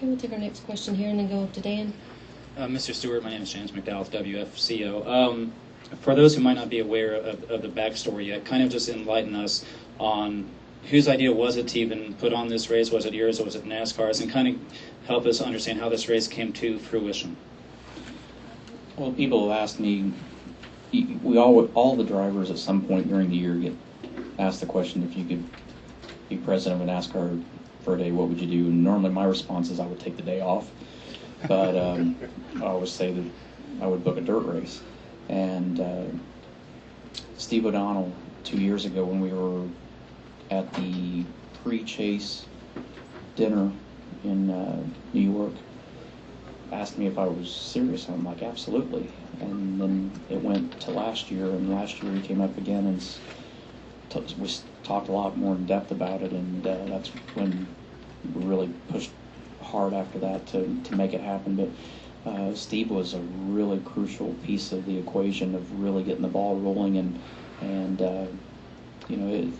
Okay, we'll take our next question here and then go up to Dan. Mr. Stewart, my name is James McDowell with WFCO. For those who might not be aware of the backstory yet, kind of just enlighten us on whose idea was it to even put on this race? Was it yours or was it NASCAR's? And kind of help us understand how this race came to fruition. Well, people have asked me, all the drivers at some point during the year get asked the question, if you could be president of a NASCAR for a day, what would you do? And normally my response is I would take the day off. But I always say that I would book a dirt race. And Steve O'Donnell, 2 years ago when we were at the pre-chase dinner in New York, asked me if I was serious. I'm like, absolutely. And then it went to last year, and last year he came up again and we talked a lot more in depth about it, and that's when we really pushed hard after that to make it happen. But Steve was a really crucial piece of the equation of really getting the ball rolling, and you know,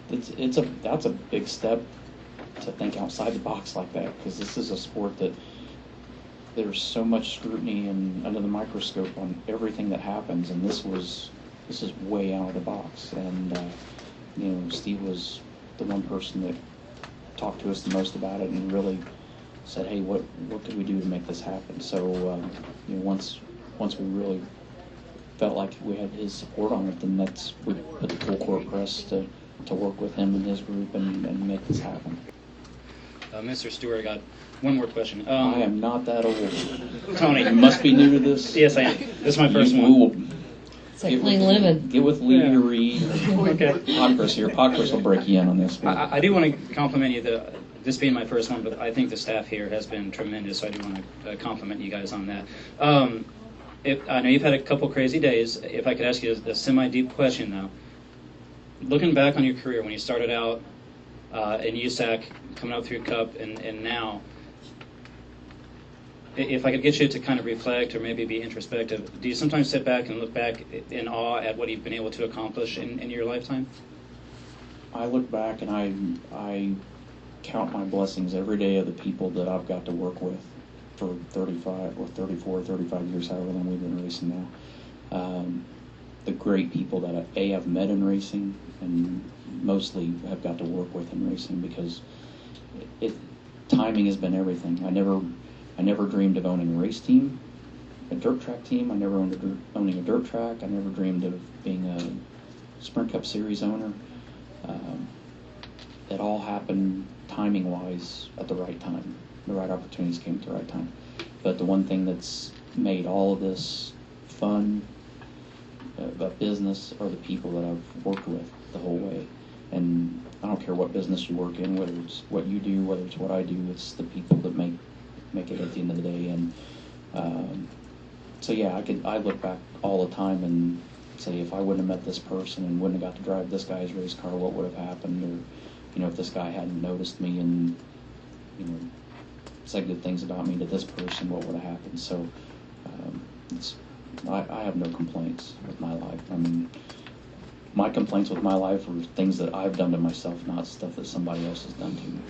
that's a big step to think outside the box like that, because this is a sport that there's so much scrutiny and under the microscope on everything that happens, and this is way out of the box. And you know, Steve was the one person that talked to us the most about it and really said, hey, what could we do to make this happen? So you know, once we really felt like we had his support on it, then we put the full court press to work with him and his group and make this happen. Mr. Stewart, I got one more question. I am not that old. Tony. You must be new to this. Yes, I am. This is my first one. It's like clean living. Get with Lee to read. Okay. Podchris here. Podchris will break you in on this. I do want to compliment you, this being my first one, but I think the staff here has been tremendous, so I do want to compliment you guys on that. I know you've had a couple crazy days. If I could ask you a semi-deep question, though. Looking back on your career, when you started out in USAC, coming up through Cup, and now, if I could get you to kind of reflect or maybe be introspective, do you sometimes sit back and look back in awe at what you've been able to accomplish in your lifetime? I look back and I count my blessings every day of the people that I've got to work with for 35 or 34, 35 years, however long we've been racing now. The great people that I've met in racing and mostly have got to work with in racing, because timing has been everything. I never dreamed of owning a race team, a dirt track team. I never owning a dirt track. I never dreamed of being a Sprint Cup Series owner. It all happened timing-wise at the right time. The right opportunities came at the right time. But the one thing that's made all of this fun, a business, are the people that I've worked with the whole way. And I don't care what business you work in, whether it's what you do, whether it's what I do, it's the people that make it at the end of the day. And so yeah, I look back all the time and say, if I wouldn't have met this person and wouldn't have got to drive this guy's race car, what would have happened? Or, you know, if this guy hadn't noticed me and, you know, said good things about me to this person, what would have happened? So I have no complaints with my life. I mean, my complaints with my life are things that I've done to myself, not stuff that somebody else has done to me.